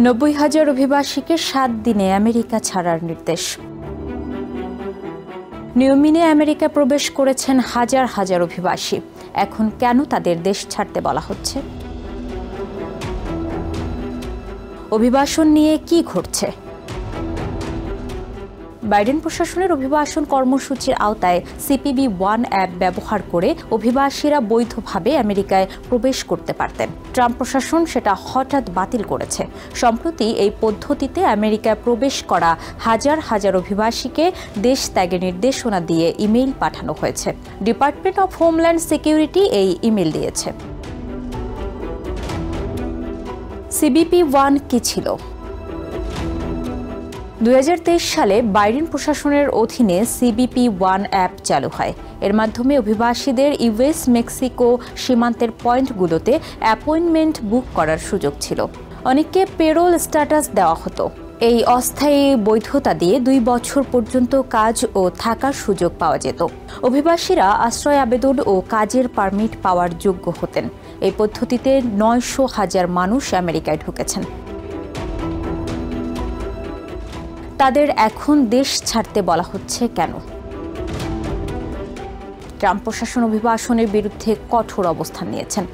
90,000 অভিবাসীকে 7 দিনে আমেরিকা ছাড়ার নির্দেশ। নিয়মিনে আমেরিকা প্রবেশ করেছেন হাজার হাজার অভিবাসী। এখন কেন তাদের দেশ ছাড়তে বলা হচ্ছে? অভিবাসন নিয়ে কি ঘটছে? বাইডেন প্রশাসনের অভিবাসন কর্মসূচির আওতায় CPB-1 অ্যাপ ব্যবহার করে অভিবাসীরা বৈধভাবে আমেরিকায় প্রবেশ করতে পারতেন। ট্রাম্প প্রশাসন সেটা হঠাৎ বাতিল করেছে। সম্প্রতি এই পদ্ধতিতে আমেরিকায় প্রবেশ করা হাজার হাজার অভিবাসীকে দেশ ত্যাগের নির্দেশনা দিয়ে ইমেইল পাঠানো হয়েছে। ডিপার্টমেন্ট অফ হোমল্যান্ড সিকিউরিটি এই ইমেইল দিয়েছে। CBP-1 কি ছিল? 2023 সালে বাইডেন প্রশাসনের অধীনে CBP-1 অ্যাপ চালু হয়। এর মাধ্যমে অভিবাসীদের US মেক্সিকো সীমান্তের পয়েন্টগুলোতে অ্যাপয়েন্টমেন্ট বুক করার সুযোগ ছিল। অনেককে পেরোল স্ট্যাটাস দেওয়া হতো। এই অস্থায়ী বৈধতা দিয়ে 2 বছর পর্যন্ত কাজ ও থাকার সুযোগ পাওয়া যেত। অভিবাসীরা আশ্রয় আবেদন ও কাজের পারমিট পাওয়ার যোগ্য হতেন। এই পদ্ধতিতে 900,000 মানুষ আমেরিকায় ঢুকেছেন। তাদের এখন দেশ ছাড়তে বলা হচ্ছে কেন? ট্রাম্প প্রশাসন অভিবাসনের বিরুদ্ধে কঠোর অবস্থান নিয়েছেন।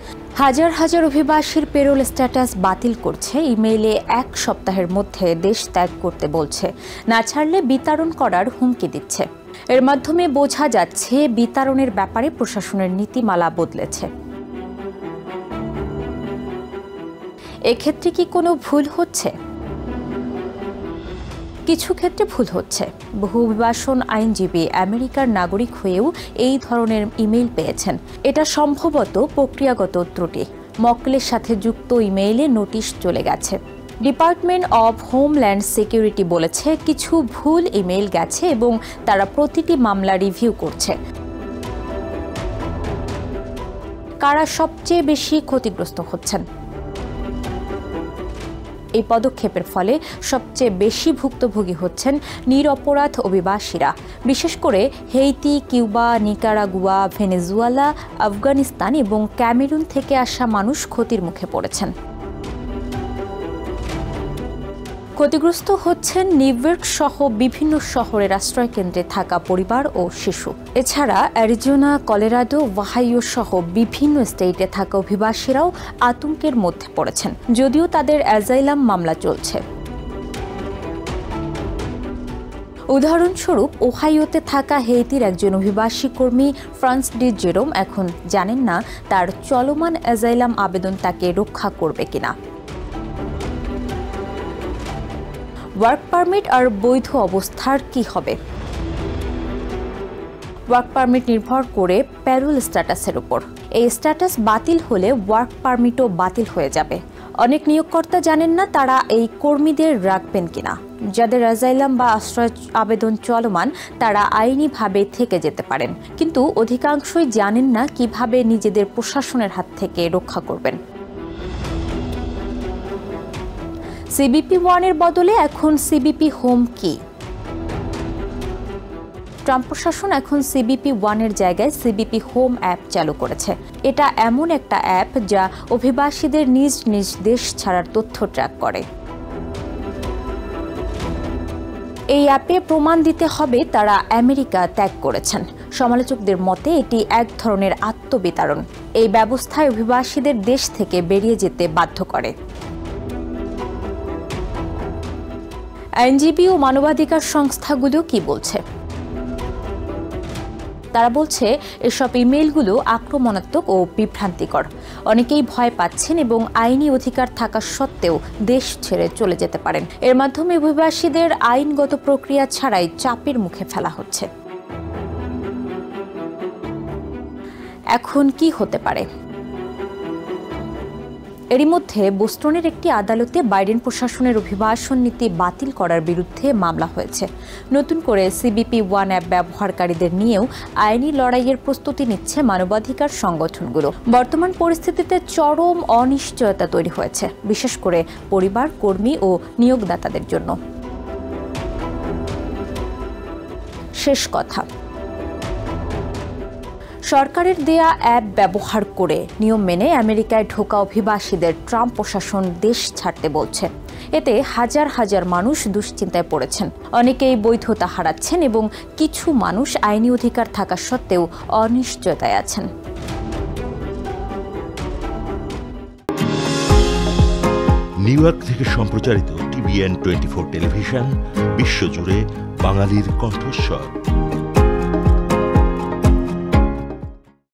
হাজার হাজার অভিবাসীর পেরোল স্ট্যাটাস বাতিল করছে, ইমেইলে 1 সপ্তাহের মধ্যে দেশ ত্যাগ করতে বলছে, না ছাড়লে বিতাড়ন করার হুমকি দিচ্ছে। এর মাধ্যমে বোঝা যাচ্ছে বিতাড়নের ব্যাপারে প্রশাসনের নীতিমালা বদলেছে। এক্ষেত্রে কি কোনো ভুল হচ্ছে? কিছু ক্ষেত্রে ভুল হচ্ছে। বহু অভিবাসন আইনজীবী আমেরিকার নাগরিক হয়েও এই ধরনের ইমেইল পেয়েছেন। এটা সম্ভবত প্রক্রিয়াগত ত্রুটি। মক্কেলের সাথে যুক্ত ইমেইলে নোটিশ চলে গেছে। ডিপার্টমেন্ট অব হোমল্যান্ড সিকিউরিটি বলেছে কিছু ভুল ইমেইল গেছে এবং তারা প্রতিটি মামলা রিভিউ করছে। কারা সবচেয়ে বেশি ক্ষতিগ্রস্ত হচ্ছেন? এই পদক্ষেপের ফলে সবচেয়ে বেশি ভুক্তভোগী হচ্ছেন নিরপরাধ অভিবাসীরা। বিশেষ করে হেইতি, কিউবা, নিকারাগুয়া, ভেনেজুয়েলা, আফগানিস্তান এবং ক্যামেরুন থেকে আসা মানুষ ক্ষতির মুখে পড়েছেন। ক্ষতিগ্রস্ত হচ্ছেন নিউইয়র্ক সহ বিভিন্ন শহরের আশ্রয়কেন্দ্রে থাকা পরিবার ও শিশু। এছাড়া অ্যারিজোনা, কলোরাডো, ওহাইও সহ বিভিন্ন স্টেটে থাকা অভিবাসীরাও আতঙ্কের মধ্যে পড়েছেন, যদিও তাদের অ্যাজাইলাম মামলা চলছে। উদাহরণস্বরূপ ওহাইওতে থাকা হেইতির একজন অভিবাসী কর্মী ফ্রান্স ডি জেরোম এখন জানেন না তার চলমান অ্যাজাইলাম আবেদন তাকে রক্ষা করবে কিনা। ওয়ার্ক পারমিট আর বৈধ অবস্থার কি হবে? ওয়ার্ক পারমিট নির্ভর করে প্যারোল স্ট্যাটাসের উপর। এই স্ট্যাটাস বাতিল হলে ওয়ার্ক পারমিটও বাতিল হয়ে যাবে। অনেক নিয়োগকর্তা জানেন না তারা এই কর্মীদের রাখবেন কিনা। যাদের অ্যাজাইলাম বা আশ্রয় আবেদন চলমান তারা আইনিভাবে থেকে যেতে পারেন, কিন্তু অধিকাংশই জানেন না কিভাবে নিজেদের প্রশাসনের হাত থেকে রক্ষা করবেন। CBP-1 এর বদলে এখন CBP হোম কি? ট্রাম্প প্রশাসন এখন CBP-1 এর জায়গায় CBP হোম অ্যাপ চালু করেছে। এটা এমন একটা অ্যাপ যা অভিবাসীদের নিজ নিজ দেশ ছাড়ার তথ্য ট্র্যাক করে। এই অ্যাপে প্রমাণ দিতে হবে তারা আমেরিকা ত্যাগ করেছেন। সমালোচকদের মতে এটি এক ধরনের আত্মবিতাড়ন। এই ব্যবস্থায় অভিবাসীদের দেশ থেকে বেরিয়ে যেতে বাধ্য করে। আইনজীবী ও মানবাধিকার সংস্থাগুলো কি বলছে? তারা বলছে এসব ইমেইলগুলো আক্রমণাত্মক ও বিভ্রান্তিকর। অনেকেই ভয় পাচ্ছেন এবং আইনি অধিকার থাকা সত্ত্বেও দেশ ছেড়ে চলে যেতে পারেন। এর মাধ্যমে অভিবাসীদের আইনগত প্রক্রিয়া ছাড়াই চাপের মুখে ফেলা হচ্ছে। এখন কি হতে পারে? এরই মধ্যে বোস্টনের একটি আদালতে বাইডেন প্রশাসনের অভিবাসন নীতি বাতিল করার বিরুদ্ধে মামলা হয়েছে। নতুন করে CBP-1 অ্যাপ ব্যবহারকারীদের নিয়েও আইনি লড়াইয়ের প্রস্তুতি নিচ্ছে মানবাধিকার সংগঠনগুলো। বর্তমান পরিস্থিতিতে চরম অনিশ্চয়তা তৈরি হয়েছে, বিশেষ করে পরিবার, কর্মী ও নিয়োগদাতাদের জন্য। শেষ কথা, সরকারের দেয়া অ্যাপ ব্যবহার করে নিয়ম মেনে আমেরিকায় ঢোকা অভিবাসীদের ট্রাম্প প্রশাসন দেশ ছাড়তে বলছে। এতে হাজার হাজার মানুষ দুশ্চিন্তায় পড়েছেন। অনেকেই বৈধতা হারাচ্ছেন এবং কিছু মানুষ আইনি অধিকার থাকা সত্ত্বেও অনিশ্চয়তায় আছেন। নিউ ইয়র্ক থেকে সম্প্রচারিত TVN 24 টেলিভিশন বিশ্বজুড়ে বাঙালির কণ্ঠস্বর।